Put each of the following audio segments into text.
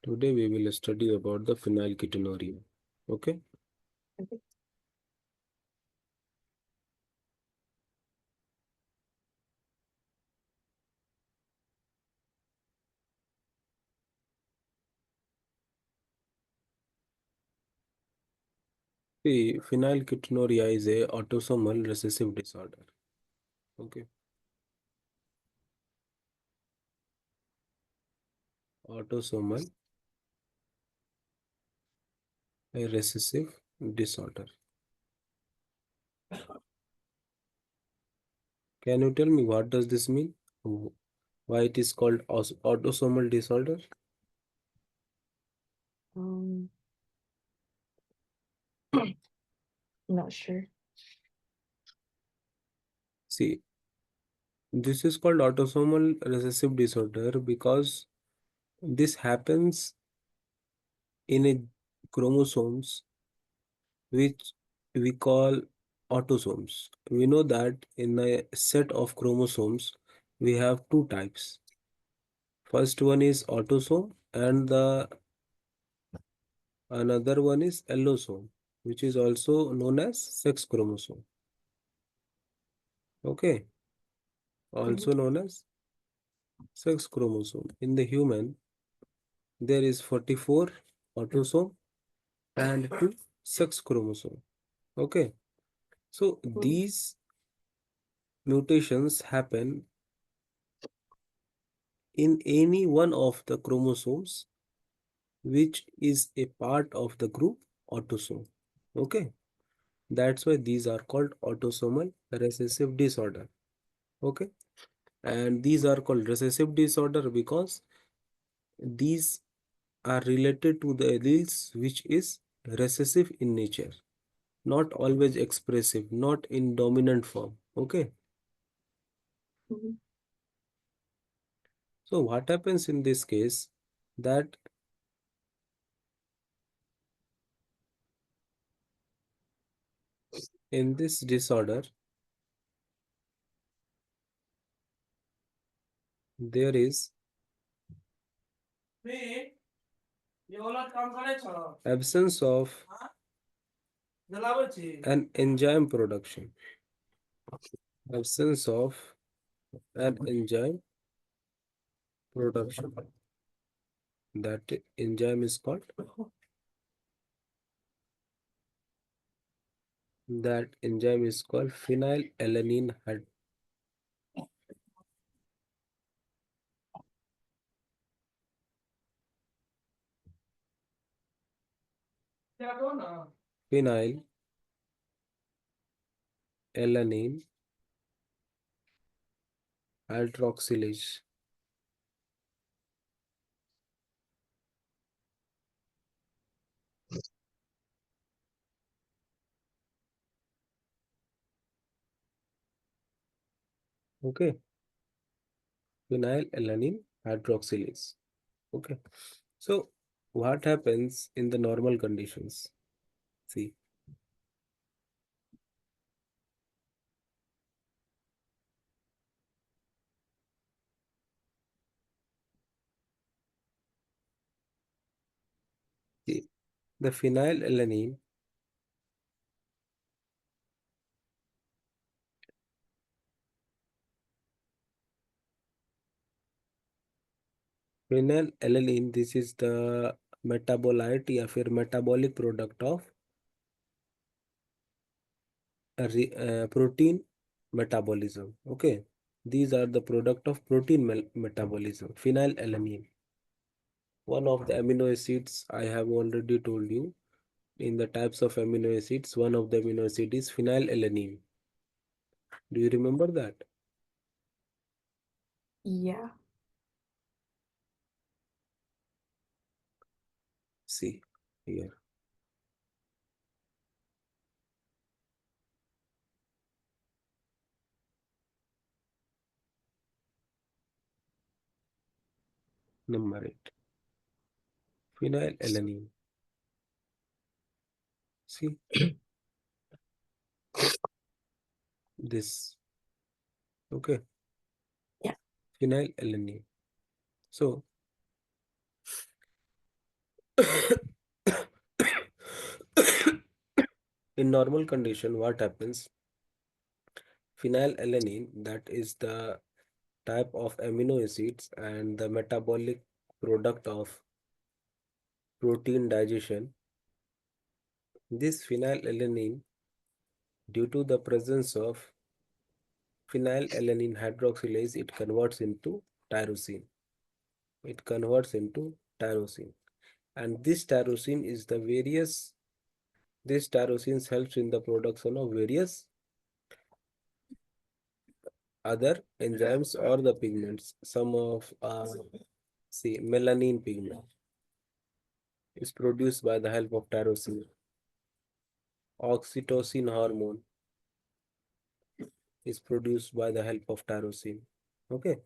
Today we will study about the phenylketonuria. Okay. Okay. See, phenylketonuria is a autosomal recessive disorder. Okay. Autosomal a recessive disorder. Can you tell me what does this mean? Why it is called autosomal disorder? Um, not sure. See, this is called autosomal recessive disorder because this happens in a chromosomes which we call autosomes. We know that in a set of chromosomes, we have two types. First one is autosome and the another one is allosome, which is also known as sex chromosome. Okay, Mhm. also known as sex chromosome. In the human, there is 44 autosome and 2 sex chromosome. Okay, so Mhm. these mutations happen in any one of the chromosomes which is a part of the group autosome. Okay, that's why these are called autosomal recessive disorder. Okay, and these are called recessive disorder because these are related to the alleles which is recessive in nature, not always expressive, not in dominant form. Okay, Mhm. so what happens in this case that in this disorder there is absence of an enzyme production. Absence of an enzyme production. That enzyme is called phenylalanine phenylalanine hydroxylase. Okay, phenylalanine hydroxylase. Okay, so what happens in the normal conditions? See, see the phenylalanine, this is the metabolite या फिर metabolic product of protein metabolism. Okay, these are the product of protein metabolism. Phenylalanine, one of the amino acids I have already told you. In the types of amino acids, one of the amino acid is phenylalanine. Do you remember that? Yeah. See here, number 8, phenylalanine. See this. Okay, Yeah. phenylalanine. So In normal condition, what happens? Phenylalanine, that is the type of amino acids and the metabolic product of protein digestion. This phenylalanine, due to the presence of phenylalanine hydroxylase, it converts into tyrosine. It converts into tyrosine. And this tyrosine is the various, this tyrosine helps in the production of various other enzymes or the pigments. Some of, say, melanin pigment is produced by the help of tyrosine. Oxytocin hormone is produced by the help of tyrosine. Okay,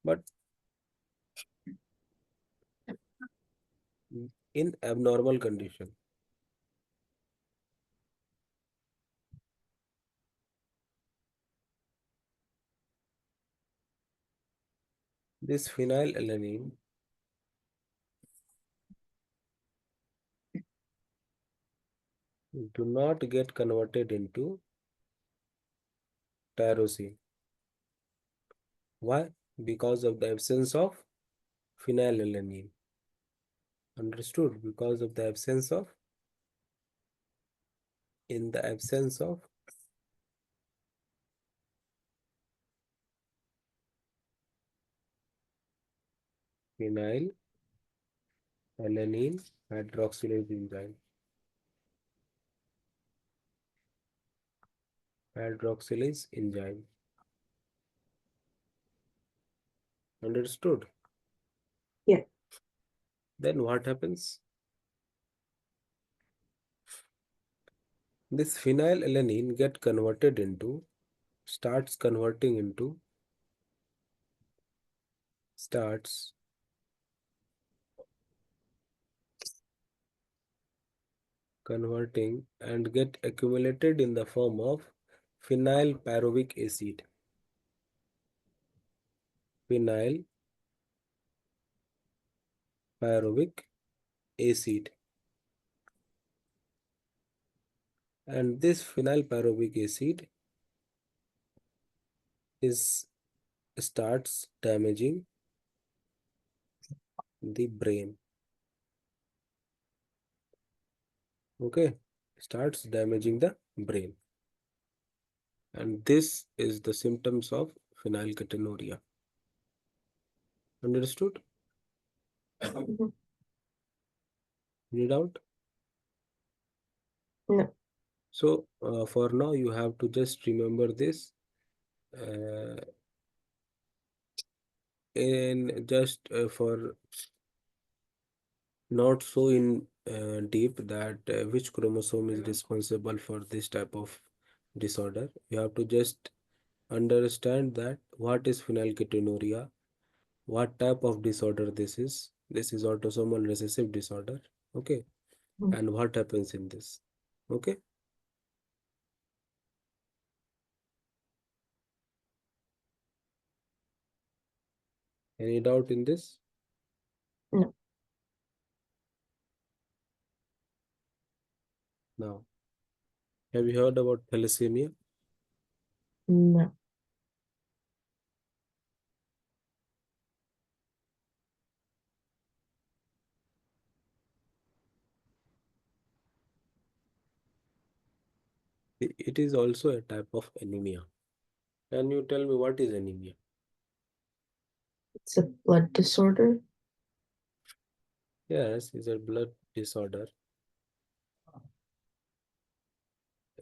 but in abnormal condition, this phenylalanine do not get converted into tyrosine. Why? Because of the absence of phenylalanine. Understood? Because of the absence of, in the absence of phenylalanine hydroxylase enzyme. Hydroxylase enzyme. Understood? Yeah. Then what happens? This phenylalanine get converted into, starts converting into, starts converting and get accumulated in the form of phenylpyruvic acid. Phenylpyruvic acid. And this phenylpyruvic acid is starts damaging the brain. Okay, starts damaging the brain. And this is the symptoms of phenylketonuria. Understood? Mhm. Any doubt? No. So for now, you have to just remember this. Uh, and just for not so in deep that which chromosome is responsible for this type of disorder. You have to just understand that what is phenylketonuria, what type of disorder this is. This is autosomal recessive disorder. Okay, Mhm. and what happens in this. Okay, any doubt in this? No. Now, have you heard about thalassemia? No. It is also a type of anemia. Can you tell me what is anemia? It's a blood disorder. Yes, it's a blood disorder,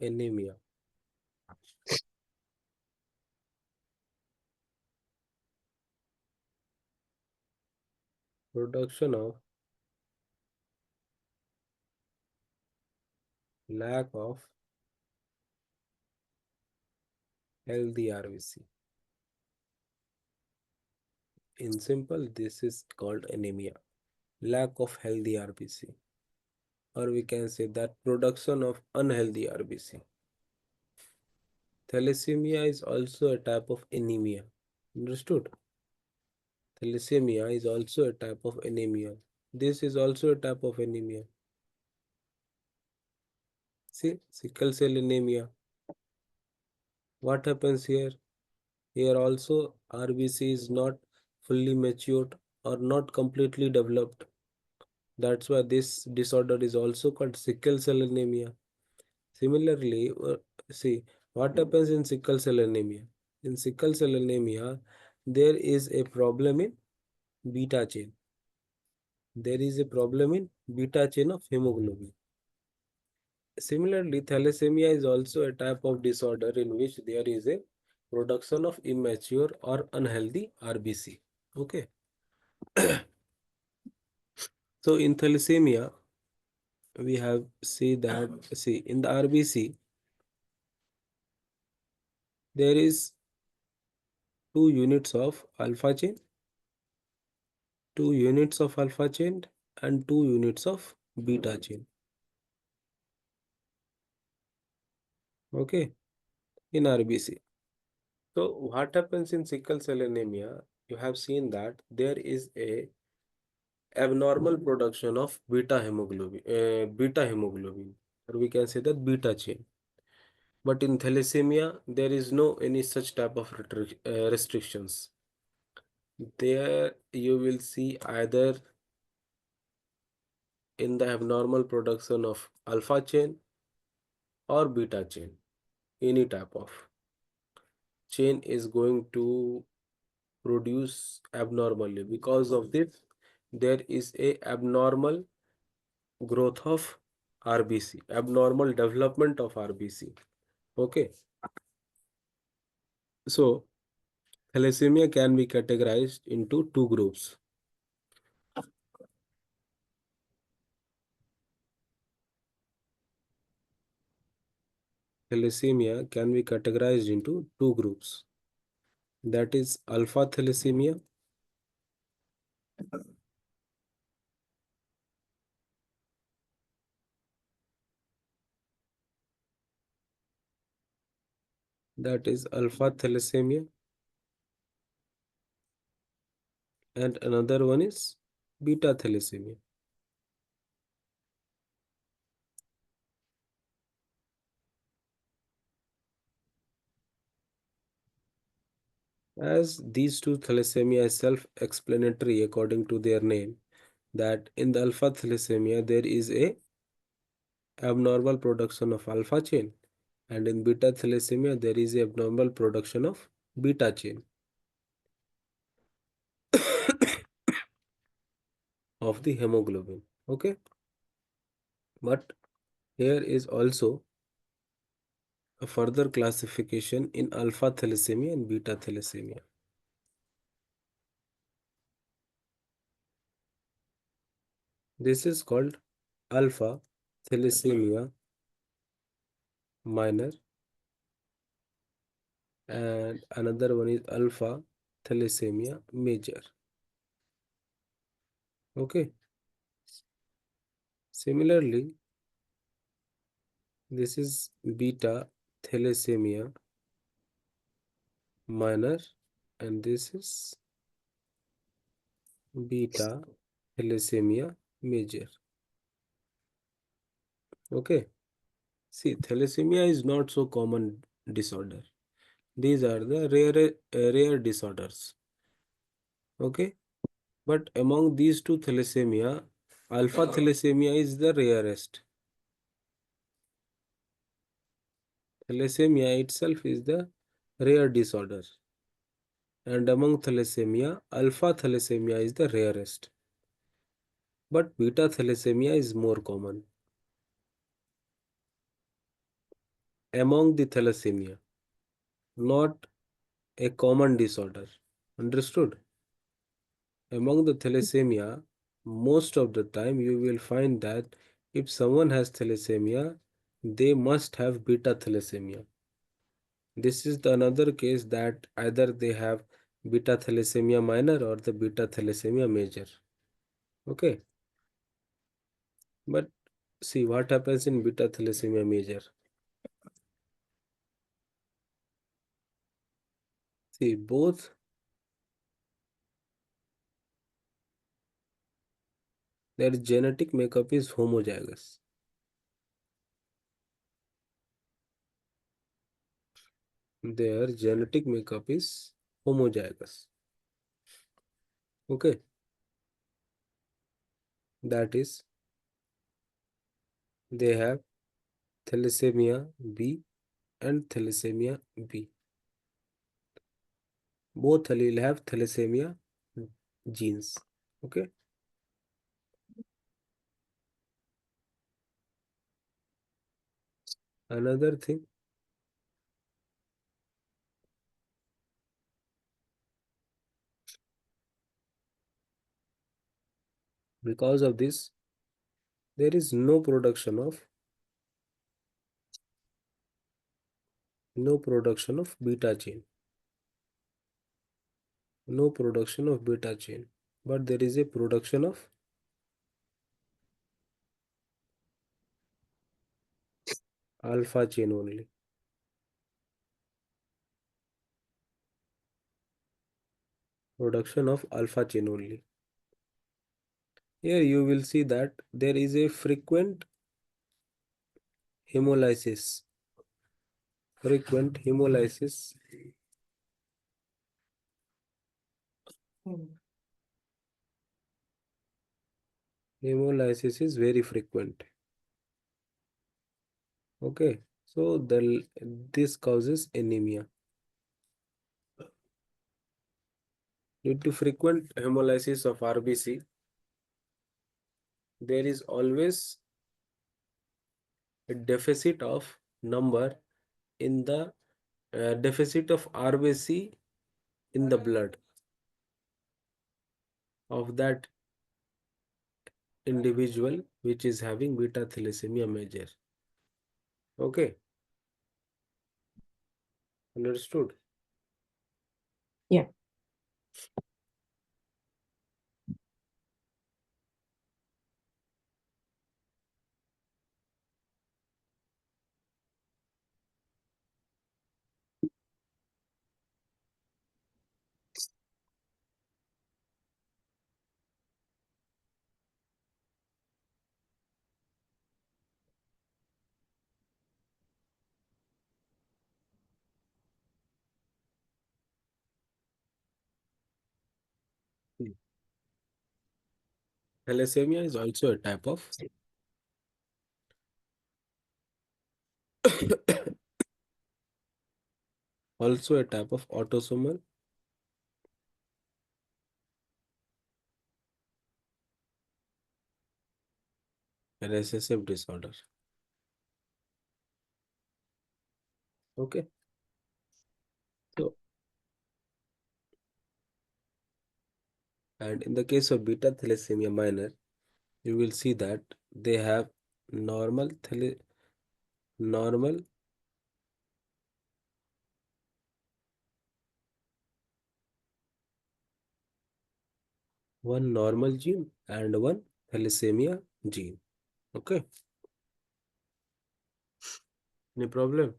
anemia. Production of lack of healthy RBC. In simple, this is called anemia, lack of healthy RBC. Or we can say that production of unhealthy RBC. Thalassemia is also a type of anemia. Understood? Thalassemia is also a type of anemia. This is also a type of anemia. See, sickle cell anemia. What happens here? Here also RBC is not fully matured or not completely developed. That's why this disorder is also called sickle cell anemia. Similarly, see what happens in sickle cell anemia. In sickle cell anemia, there is a problem in beta chain. There is a problem in beta chain of hemoglobin. Similarly, thalassemia is also a type of disorder in which there is a production of immature or unhealthy RBC. Okay. So in thalassemia, we have see that see in the RBC there is two units of alpha chain, two units of alpha chain, and two units of beta chain. Okay, in RBC. So what happens in sickle cell anemia? You have seen that there is a abnormal production of beta hemoglobin, or we can say that beta chain. But in thalassemia, there is no any such type of restrictions. There you will see either in the abnormal production of alpha chain or beta chain, any type of chain is going to produce abnormally. Because of this, there is a abnormal growth of RBC, abnormal development of RBC. Okay, so thalassemia can be categorized into two groups. Thalassemia can be categorized into two groups. That is alpha thalassemia and another one is beta thalassemia. As these two thalassemia is self-explanatory according to their name, that in the alpha thalassemia there is a abnormal production of alpha chain, and in beta thalassemia there is a abnormal production of beta chain of the hemoglobin. Okay, but here is also a further classification in alpha thalassemia and beta thalassemia. This is called alpha thalassemia minor, and another one is alpha thalassemia major. Okay, similarly, this is beta thalassemia minor, and this is beta thalassemia major. Okay, see, thalassemia is not so common disorder. These are the rare disorders. Okay, but among these two thalassemia, alpha thalassemia is the rarest. Thalassemia itself is the rare disorder, and among thalassemia, alpha thalassemia is the rarest. But beta thalassemia is more common among the thalassemia, not a common disorder. Understood? Among the thalassemia, most of the time you will find that if someone has thalassemia, they must have beta thalassemia. This is the another case that either they have beta thalassemia minor or the beta thalassemia major. Okay, but see what happens in beta thalassemia major. See, both Their genetic makeup is homozygous. Their genetic makeup is homozygous. Okay, that is, they have thalassemia B and thalassemia B. Both allele have thalassemia genes. Okay, another thing, because of this, there is no production of beta chain, no production of beta chain, but there is a production of alpha chain only. Production of alpha chain only. Here you will see that there is a frequent hemolysis. Frequent hemolysis. Hemolysis is very frequent. Okay, so this causes anemia. Due to frequent hemolysis of RBC, there is always a deficit of number in the deficit of RBC in the blood of that individual which is having beta thalassemia major. Okay, understood? Yeah. Hmm. Thalassemia is also a type of also a type of autosomal recessive disorder. Okay, so and in the case of beta thalassemia minor, you will see that they have normal normal one normal gene and one thalassemia gene. Okay, any problem?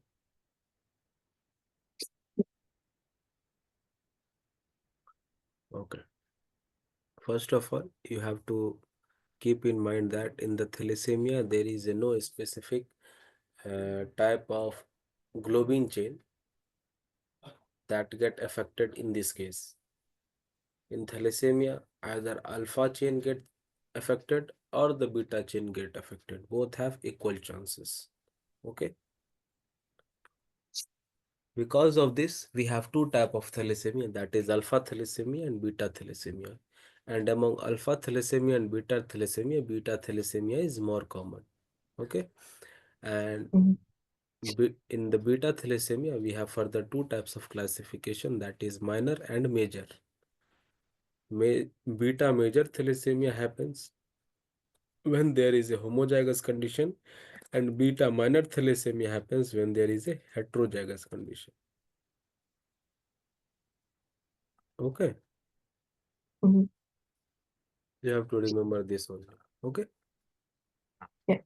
Okay, first of all, you have to keep in mind that in the thalassemia there is a no specific type of globin chain that get affected in this case. In thalassemia, either alpha chain get affected or the beta chain get affected. Both have equal chances. Okay. Because of this, we have two type of thalassemia, that is alpha thalassemia and beta thalassemia. And among alpha thalassemia and beta thalassemia is more common. Okay. And Mhm. in the beta thalassemia, we have further two types of classification, that is minor and major. Beta major thalassemia happens when there is a homozygous condition, and beta minor thalassemia happens when there is a heterozygous condition. Okay, Mhm. you have to remember this only. Okay, Yeah.